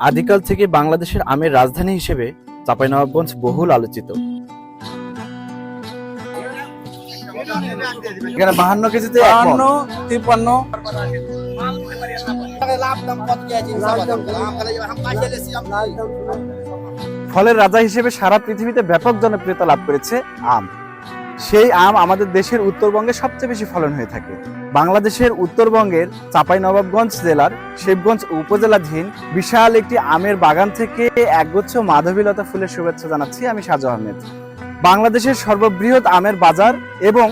আদিকাল থেকে বাংলাদেশের আমের রাজধানী হিসেবে চাঁপাইনবাবগঞ্জ বহুল আলোচিত। এখানে 52 কেজিতে 53 ফলের রাজা হিসেবে সারা পৃথিবীতে ব্যাপক জনপ্রিয়তা লাভ করেছে আম। সেই আম আমাদের দেশের উত্তরবঙ্গে সবচেয়ে বেশি ফলন হয়ে থাকে। বাংলাদেশের উত্তরবঙ্গের চাঁপাইনবাবগঞ্জ জেলার শিবগঞ্জ উপজেলাধীন বিশাল একটি আমের বাগান থেকে একগুচ্ছ মাধবীলতা ফুলের শুভেচ্ছা জানাচ্ছি আমি সাজু আহমেদ। বাংলাদেশের সর্ববৃহৎ আমের বাজার এবং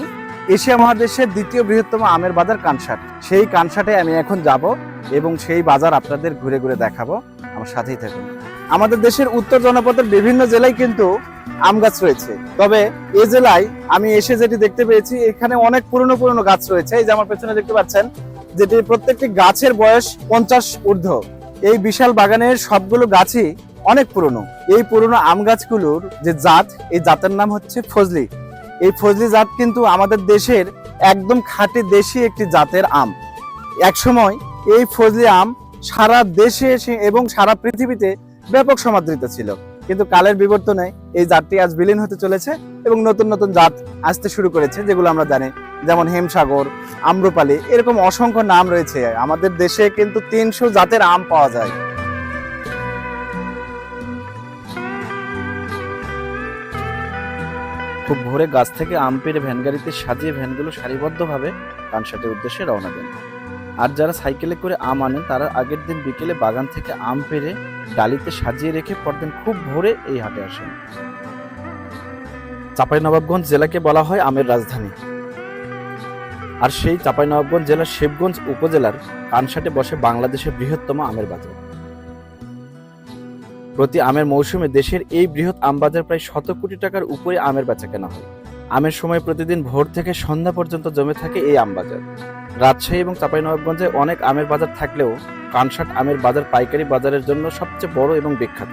এশিয়া মহাদেশের দ্বিতীয় বৃহত্তম আমের বাজার কানসাট। সেই কানসাটে আমি এখন যাব এবং সেই বাজার আপনাদের ঘুরে ঘুরে দেখাবো। আমার সাথেই থাকুন। আমাদের দেশের উত্তর জনপদের বিভিন্ন জেলায় কিন্তু আম গাছ রয়েছে, তবে এই জেলায় আমি এসে যেটি দেখতে পেয়েছি এখানে অনেক পুরনো গাছ রয়েছে। এই যে আমার পেছনে দেখতে পাচ্ছেন, যেটি প্রত্যেকটি গাছের বয়স 50 ঊর্ধ্ব। এই বিশাল বাগানের সবগুলো গাছই অনেক পুরনো। এই পুরনো আম গাছগুলোর যে জাত, এই জাতের নাম হচ্ছে ফজলি। এই ফজলি জাত কিন্তু আমাদের দেশের একদম খাঁটি দেশি একটি জাতের আম। একসময় এই ফজলি আম সারা দেশে এবং সারা পৃথিবীতে ব্যাপক সমাদৃত ছিল, কিন্তু কালের বিবর্তনে এই জাতটি আজ বিলীন হতে চলেছে এবং নতুন নতুন জাত আসতে শুরু করেছে, যেগুলো আমরা জানি, যেমন হেমসাগর, আম্রপালি, এরকম অসংখ্য নাম রয়েছে। আমাদের দেশে কিন্তু 300 জাতের আম পাওয়া যায়। খুব ভোরে গাছ থেকে আম পেড়ে ভ্যান গাড়িতে সাজিয়ে ভ্যানগুলো সারিবদ্ধভাবে কানসাটের উদ্দেশ্যে রওনা দেন। আর যারা সাইকেলে করে আম আনেন তারা আগের দিন বিকেলে বাগান থেকে আম পেড়ে ডালিতে সাজিয়ে রেখে পরদিন খুব ভোরে এই হাটে আসেন। চাঁপাইনবাবগঞ্জ জেলাকে বলা হয় আমের রাজধানী। আর সেই চাঁপাইনবাবগঞ্জ জেলার শিবগঞ্জ উপজেলার কানসাটে বসে বাংলাদেশের বৃহত্তম আমের বাজার। প্রতি আমের মৌসুমে দেশের এই বৃহৎ আম বাজার প্রায় 100 কোটি টাকার উপরে আমের বেচা কেনা হয়। আমের সময় প্রতিদিন ভোর থেকে সন্ধ্যা পর্যন্ত জমে থাকে এই আম বাজার। রাজশাহী এবং চাঁপাইনবাবগঞ্জে অনেক আমের বাজার থাকলেও কানসাট আমের বাজার পাইকারি বাজারের জন্য সবচেয়ে বড় এবং বিখ্যাত।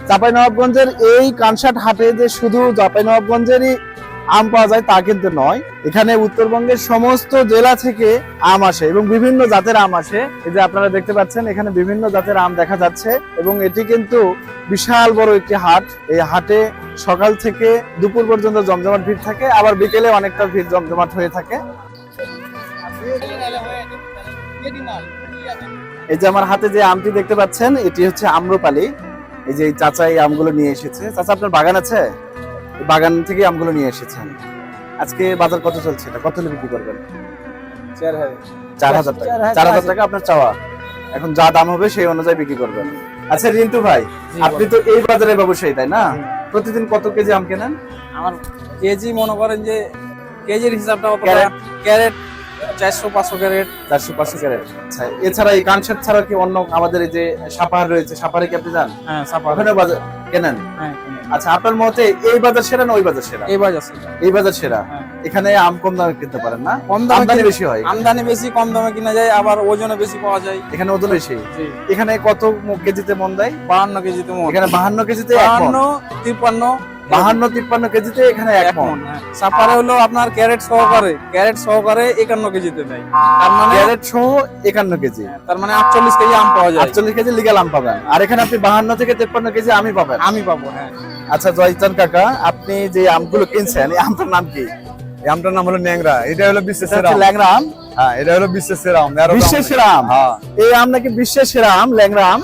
চাঁপাইনবাবগঞ্জের এই কানসাট হাটে যে শুধু চাঁপাইনবাবগঞ্জেরই আম পাওয়া যায় তা কিন্তু নয়, এখানে উত্তরবঙ্গের সমস্ত জেলা থেকে আম আসে এবং বিভিন্ন জাতের আম আসে। এই যে আপনারা দেখতে পাচ্ছেন এখানে বিভিন্ন জাতের আম দেখা যাচ্ছে এবং এটি কিন্তু বিশাল বড় একটি হাট। এই হাটে সকাল থেকে দুপুর পর্যন্ত জমজমাট ভিড় থাকে, আবার বিকেলে অনেকটা ভিড় জমজমাট হয়ে থাকে। এই যে আমার হাতে যে আমটি দেখতে পাচ্ছেন এটি হচ্ছে আম্রপালি। এই যে চাচা এই আমগুলো নিয়ে এসেছে। চাচা, আপনার বাগান আছে? বাগান থেকে আমগুলো নিয়ে এসেছেন। আজকে বাজার কত চলছে, এটা কত হলে বিক্রি করবেন? 4000 টাকা। 4000 টাকা আপনার চাওয়া। এখন যা দাম হবে সেই অনুযায়ী বিক্রি করবেন। আচ্ছা রিন্টু ভাই, আপনি তো এই বাজারে ব্যবসায়ী, তাই না? প্রতিদিন কত কেজি আম কেনেন? আমার কেজি মনে করেন যে কেজির হিসাবটা ক্যারেট 400-500 ক্যারেট। 400-500 ক্যারেট। আচ্ছা, এছাড়া এই কানসাট ছাড়া কি অন্য আমাদের এই যে সাপাহার রয়েছে, সাপাহারে কি আপনি যান? হ্যাঁ, সাপাহার। ওখানে বাজার কেনেন? হ্যাঁ। আচ্ছা, আপনার মতে এই বাজার সেরা না ওই বাজার সেরা? এই বাজার সেরা। এই বাজার সেরা। হ্যাঁ। এখানে আম কম দামে কিনতে পারেন না? কম দামে আমদানি বেশি হয়। আমদানি বেশি, কম দামে কিনা যায়, আবার ওজনে বেশি পাওয়া যায়। এখানে ওজন বেশি। এখানে কত কেজিতে মন দেয়? 52 কেজিতে মন। এখানে 52 কেজিতে 52-53 কেজিতে এখানে 1 মন। সাপারে হলো আপনার ক্যারেট সহকারে 51 কেজিতে দেয়। তার মানে ক্যারেট সহ 51 কেজি। তার মানে 48 কেজি আম পাওয়া যায়। 48 কেজি লিগ্যাল আম পাবেন। আর এখানে আপনি 52 থেকে 53 কেজি আমি পাবেন। আমি পাবো। হ্যাঁ। আচ্ছা জয়চান কাকা, আপনি যে আমগুলো কিনছেন এই আমটার নাম কি? এই আমটার নাম হলো ন্যাংরা। এটা হলো বিশ্বের সেরা আম। ল্যাংড়া আম? হ্যাঁ, এটা হলো বিশ্বের সেরা আম। বিশ্বের সেরা আম? হ্যাঁ। এই আম নাকি বিশ্বের সেরা আম, ল্যাংড়া আম।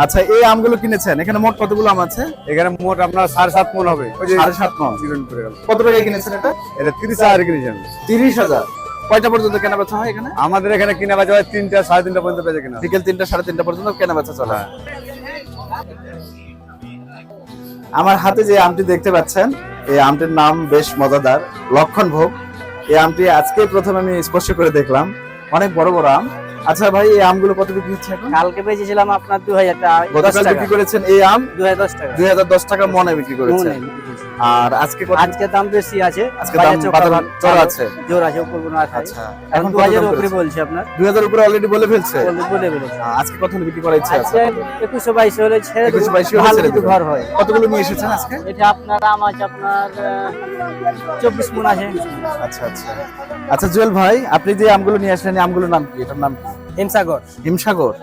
আচ্ছা, এই আমগুলো কিনেছেন, এখানে মোট কতগুলো আম আছে? এখানে মোট আপনার 7.5 মণ হবে। 7.5 মণ। পড়ে গেল। কত টাকায় কিনেছেন এটা? এটা 30,000 কিনেছেন। 30,000। কয়টা পর্যন্ত কেনা বেচা হয় এখানে? আমাদের এখানে কিনা বাজে হয় 3টা 3:30 পর্যন্ত বেচে কিনা। বিকেল 3টা 3:30 পর্যন্ত কেনা বেচা চলে। আমার হাতে যে আমটি দেখতে পাচ্ছেন এই আমটির নাম বেশ মজাদার, লক্ষণ ভোগ। এই আমটি আজকে প্রথমে আমি স্পর্শ করে দেখলাম। অনেক বড় বড় আম। আচ্ছা ভাই, এই আমগুলো কত বিক্রি হচ্ছে এখন? কালকে বেচেছিলাম আপনার 2000 টাকা, 10 গতকাল টাকা, বিক্রি করেছেন এই আম 2010 টাকা। 2010 টাকা মনে বিক্রি করেছেন। আর আজকে কত? আজকে দাম বেশি আছে, আজকে দাম বাজার চড়া আছে। জোর আছে, উপর কোনো আছে। আচ্ছা, এখন কত দাম 2000 উপরে করেছে? বলছি আপনার, 2000 উপরে অলরেডি বলে ফেলছে। বলে বলেছে। আজকে কত হলে বিক্রি করার ইচ্ছা আছে? আজকে 2122 হলে ছেড়ে 21-22 হলে ভালো ছেড়ে যদি দেবেন। ঘর হয়। কতগুলো নিয়ে এসেছেন আজকে? এটা আপনার আম আছে আপনার 24 মণ আছে। আচ্ছা আচ্ছা আচ্ছা, জুয়েল ভাই, আপনি যে আমগুলো নিয়ে আসলেন, এই আমগুলোর নাম কি? এটার নাম কি? হিমসাগর, হিমসাগর।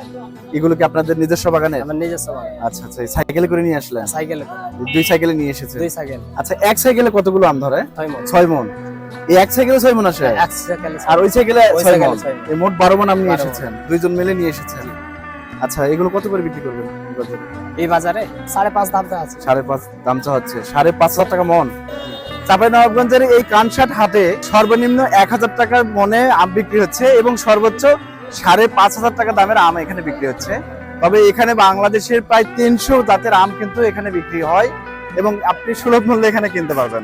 এগুলো কি আপনাদের নিজস্ব বাগানের? আমার নিজস্ব বাগান। আচ্ছা আচ্ছা, এই সাইকেলে করে নিয়ে আসলেন? সাইকেলে, 2 সাইকেলে নিয়ে এসেছেন। 2 সাইকেল, আচ্ছা, এক সাইকেলে কতগুলো আম ধরে? 6 মণ। 6 মণ। এই এক সাইকেলে 6 মণ আসে? এক সাইকেলে, আর ওই সাইকেলে ওই 6 সাইকেলে মণ। 6 মণ। এই মোট 12 মণ আম নিয়ে 12 মণ। এসেছেন, দুইজন মিলে নিয়ে এসেছেন। আচ্ছা, এগুলো কত করে বিক্রি করবেন বাজারে? এই বাজারে 5.5 দামটা আছে। 5.5 দাম চা হচ্ছে, 5.5 টাকা মণ। চাঁপাইনবাবগঞ্জের এই কানসাট হাটে সর্বনিম্ন 1000 টাকার মনে আম বিক্রি হচ্ছে এবং সর্বোচ্চ 5,500 টাকা দামের আম এখানে বিক্রি হচ্ছে। তবে এখানে বাংলাদেশের প্রায় 300 জাতের আম কিন্তু এখানে বিক্রি হয় এবং আপনি সুলভ মূল্যে এখানে কিনতে পারবেন।